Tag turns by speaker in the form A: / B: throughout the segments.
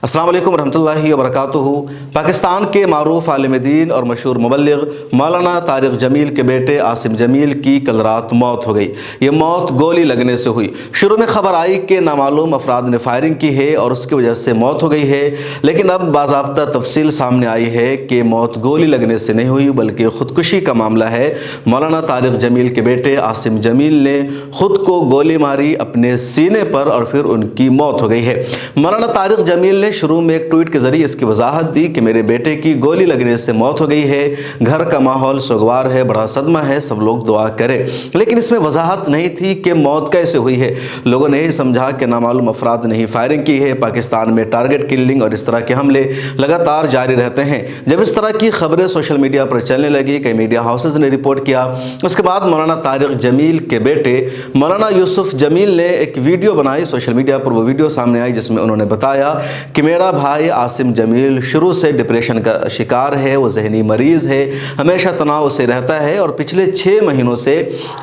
A: अस्सलाम वालेकुम रहमतुल्लाहि व बरकातुहू। पाकिस्तान के मारूफ आलिम दीन और मशहूर मुबल्लिग मौलाना तारिक जमील के बेटे आसिम जमील की कल रात मौत हो गई। ये मौत गोली लगने से हुई। शुरू में खबर आई कि नामालूम अफराद ने फायरिंग की है और उसकी वजह से मौत हो गई है, लेकिन अब बाज़ाब्ता तफसील सामने आई है कि मौत गोली लगने से नहीं हुई बल्कि ख़ुदकुशी का मामला है। मौलाना तारिक जमील के बेटे आसिम जमील ने खुद को गोली मारी अपने सीने पर और फिर उनकी मौत हो गई है। मौलाना तारिक जमील ने शुरू में एक ट्वीट के जरिए इसकी वजाहत दी कि मेरे बेटे की गोली लगने से मौत हो गई है, घर का माहौल सोगवार है, बड़ा सदमा है, सब लोग दुआ करें। लेकिन इसमें वजाहत नहीं थी कि मौत कैसे हुई है। लोगों ने यही समझा कि नामालूम अफराद ने ही फायरिंग की है। पाकिस्तान में टारगेट किलिंग और इस तरह के हमले लगातार जारी रहते हैं। जब इस तरह की खबरें सोशल मीडिया पर चलने लगी, कई मीडिया हाउसेज ने रिपोर्ट किया। उसके बाद मौलाना तारिक जमील के बेटे मौलाना यूसुफ जमील ने एक वीडियो बनाई। सोशल मीडिया पर वो वीडियो सामने आई जिसमें उन्होंने बताया कि मेरा भाई आसिम जमील शुरू से डिप्रेशन का शिकार है, वो जहनी मरीज़ है, हमेशा तनाव से रहता है और पिछले 6 महीनों से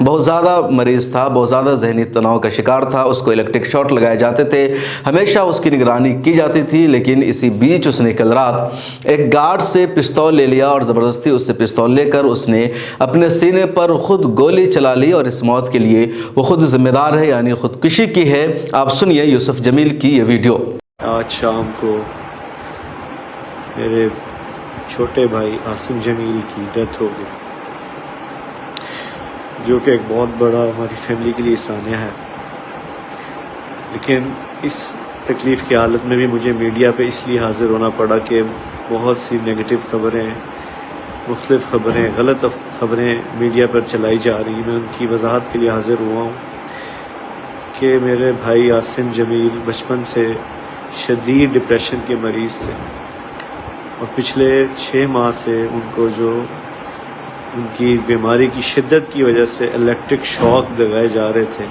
A: बहुत ज़्यादा मरीज़ था, बहुत ज़्यादा जहनी तनाव का शिकार था। उसको इलेक्ट्रिक शॉट लगाए जाते थे, हमेशा उसकी निगरानी की जाती थी। लेकिन इसी बीच उसने कल रात एक गार्ड से पिस्तौल ले लिया और ज़बरदस्ती उससे पिस्तौल लेकर उसने अपने सीने पर खुद गोली चला ली और इस मौत के लिए वो खुद जिम्मेदार है, यानी खुदकुशी की है। आप सुनिए यूसुफ जमील की ये वीडियो।
B: आज शाम को मेरे छोटे भाई आसिम जमील की डेथ हो गई, जो कि एक बहुत बड़ा हमारी फैमिली के लिए सान्या है। लेकिन इस तकलीफ़ की हालत में भी मुझे मीडिया पे इसलिए हाज़िर होना पड़ा कि बहुत सी नेगेटिव खबरें, मुख्तलिफ़ खबरें, गलत खबरें मीडिया पर चलाई जा रही। मैं उनकी वजाहत के लिए हाज़िर हुआ हूँ कि मेरे भाई आसिम जमील बचपन से शदीद डिप्रेशन के मरीज़ थे और पिछले 6 माह से उनको जो उनकी बीमारी की शिद्दत की वजह से इलेक्ट्रिक शॉक लगाए जा रहे थे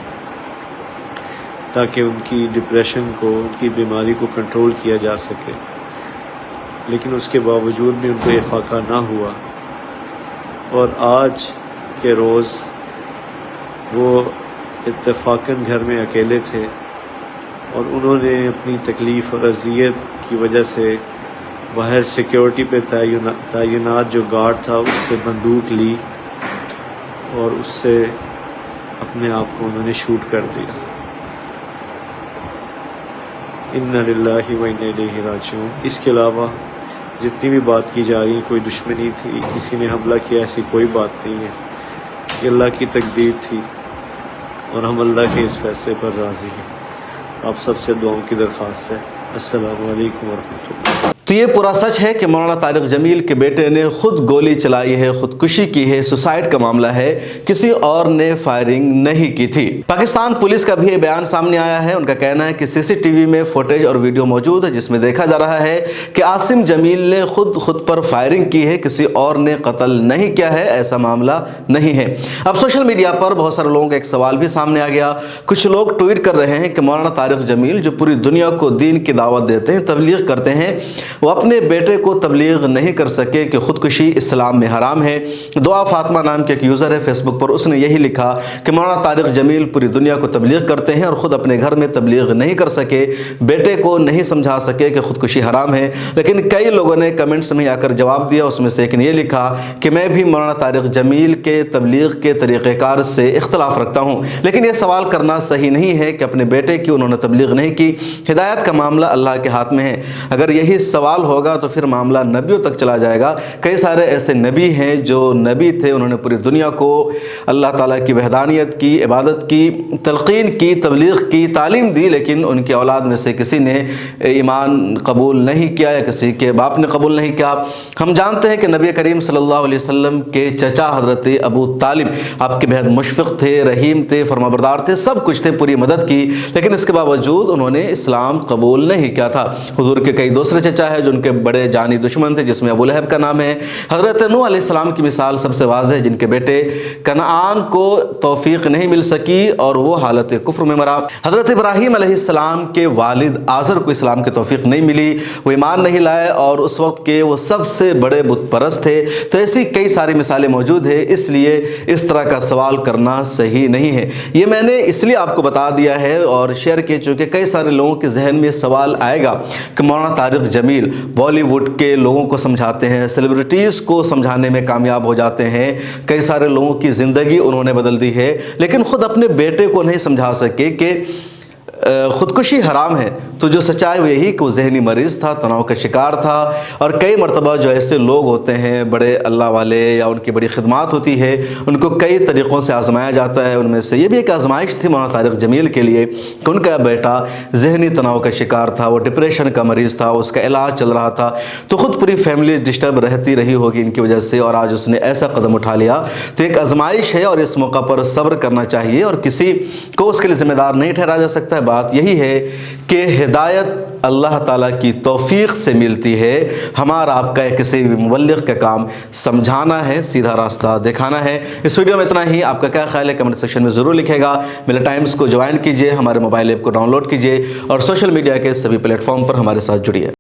B: ताकि उनकी डिप्रेशन को, उनकी बीमारी को कंट्रोल किया जा सके। लेकिन उसके बावजूद भी उनको इफाका ना हुआ और आज के रोज़ वो इत्तेफाकन घर में अकेले थे और उन्होंने अपनी तकलीफ़ और अज़ियत की वजह से बाहर सिक्योरिटी पे तैनात जो गार्ड था उससे बंदूक ली और उससे अपने आप को उन्होंने शूट कर दिया। इन्ना लिल्लाहि व इन्ना इलैहि राजिऊन। इसके अलावा जितनी भी बात की जा रही है, कोई दुश्मनी थी, किसी ने हमला किया, ऐसी कोई बात नहीं है। ये अल्लाह की तकदीर थी और हम अल्लाह के इस फैसले पर राज़ी हैं। आप सबसे दुआओं की दरख्वास्त है। अस्सलामु अलैकुम वरहमतुल्लाह।
A: तो ये पूरा सच है कि मौलाना तारिक जमील के बेटे ने खुद गोली चलाई है, खुदकुशी की है, सुसाइड का मामला है, किसी और ने फायरिंग नहीं की थी। पाकिस्तान पुलिस का भी ये बयान सामने आया है। उनका कहना है कि सीसीटीवी में फुटेज और वीडियो मौजूद है जिसमें देखा जा रहा है कि आसिम जमील ने खुद पर फायरिंग की है, किसी और ने कत्ल नहीं किया है, ऐसा मामला नहीं है। अब सोशल मीडिया पर बहुत सारे लोगों का एक सवाल भी सामने आ गया। कुछ लोग ट्वीट कर रहे हैं कि मौलाना तारिक जमील जो पूरी दुनिया को दीन की दावत देते हैं, तबलीग करते हैं, वो अपने बेटे को तबलीग नहीं कर सके कि खुदकुशी इस्लाम में हराम है। दुआ फातिमा नाम के एक यूज़र है फेसबुक पर, उसने यही लिखा कि मौलाना तारिक जमील पूरी दुनिया को तबलीग करते हैं और ख़ुद अपने घर में तबलीग नहीं कर सके, बेटे को नहीं समझा सके कि खुदकुशी हराम है। लेकिन कई लोगों ने कमेंट्स में आकर जवाब दिया। उसमें से एक ने ये लिखा कि मैं भी मौलाना तारिक जमील के तबलीग के तरीक़ेकार से इख्तलाफ रखता हूँ, लेकिन ये सवाल करना सही नहीं है कि अपने बेटे की उन्होंने तबलीग नहीं की। हिदायत का मामला अल्लाह के हाथ में है। अगर यही सवाल होगा तो फिर मामला नबियों तक चला जाएगा। कई सारे ऐसे नबी हैं जो नबी थे, उन्होंने पूरी दुनिया को अल्लाह ताला की वहदानियत की, इबादत की, तलक़ीन की, तबलीग की, तालीम दी, लेकिन उनकी औलाद में से किसी ने ईमान कबूल नहीं किया या किसी के बाप ने कबूल नहीं किया। हम जानते हैं कि नबी करीम सल्लल्लाहु अलैहि वसल्लम के चचा हज़रत अबू तालिब आपके बेहद मुशफ़िक़ थे, रहीम थे, फरमाबरदार थे, सब कुछ थे, पूरी मदद की, लेकिन इसके बावजूद उन्होंने इस्लाम कबूल नहीं किया था। हुज़ूर के कई दूसरे चचा है जो उनके बड़े जानी दुश्मन थे, जिसमें अबू लहब का नाम है। हज़रत नूह अलैहिस्सलाम की मिसाल सबसे वाज़ेह, जिनके बेटे कनान को तौफीक नहीं मिल सकी और वो हालत कुफ्र में मरा। हज़रत इब्राहीम अलैहिस्सलाम के वालिद आज़र को इस्लाम की तौफीक नहीं मिली, वो ईमान नहीं लाए और उस वक्त के वो सबसे बड़े बुत परस्त थे। तो ऐसी कई सारी मिसालें मौजूद है, इसलिए इस तरह का सवाल करना सही नहीं है। ये मैंने इसलिए आपको बता दिया है और शेयर किया चूँकि कई सारे लोगों के जहन में सवाल आएगा कि मौलाना तारिक जमील बॉलीवुड के लोगों को समझाते हैं, सेलिब्रिटीज़ को समझाने में कामयाब हो जाते हैं, कई सारे लोगों की ज़िंदगी उन्होंने बदल दी है, लेकिन ख़ुद अपने बेटे को नहीं समझा सके कि ख़ुदकुशी हराम है। तो जो सच्चाई वो यही कि वो ज़हनी मरीज़ था, तनाव का शिकार था। और कई मरतबा जो ऐसे लोग होते हैं बड़े अल्लाह वाले या उनकी बड़ी खिदमात होती है, उनको कई तरीक़ों से आजमाया जाता है। उनमें से ये भी एक आजमाइश थी मौलाना तारिक जमील के लिए कि उनका बेटा ज़हनी तनाव का शिकार था, वो डिप्रेशन का मरीज़ था, उसका इलाज चल रहा था। तो ख़ुद पूरी फैमिली डिस्टर्ब रहती रही होगी इनकी वजह से, और आज उसने ऐसा कदम उठा लिया। तो एक आजमाइश है और इस मौका पर सब्र करना चाहिए और किसी को उसके लिए ज़िम्मेदार नहीं ठहराया जा सकता है। बात यही है कि हिदायत अल्लाह ताला की तौफीक से मिलती है। हमारा आपका किसी भी मुबल्लिग का काम समझाना है, सीधा रास्ता दिखाना है। इस वीडियो में इतना ही। आपका क्या ख्याल है कमेंट सेक्शन में ज़रूर लिखेगा। मिला टाइम्स को ज्वाइन कीजिए, हमारे मोबाइल ऐप को डाउनलोड कीजिए और सोशल मीडिया के सभी प्लेटफॉर्म पर हमारे साथ जुड़िए।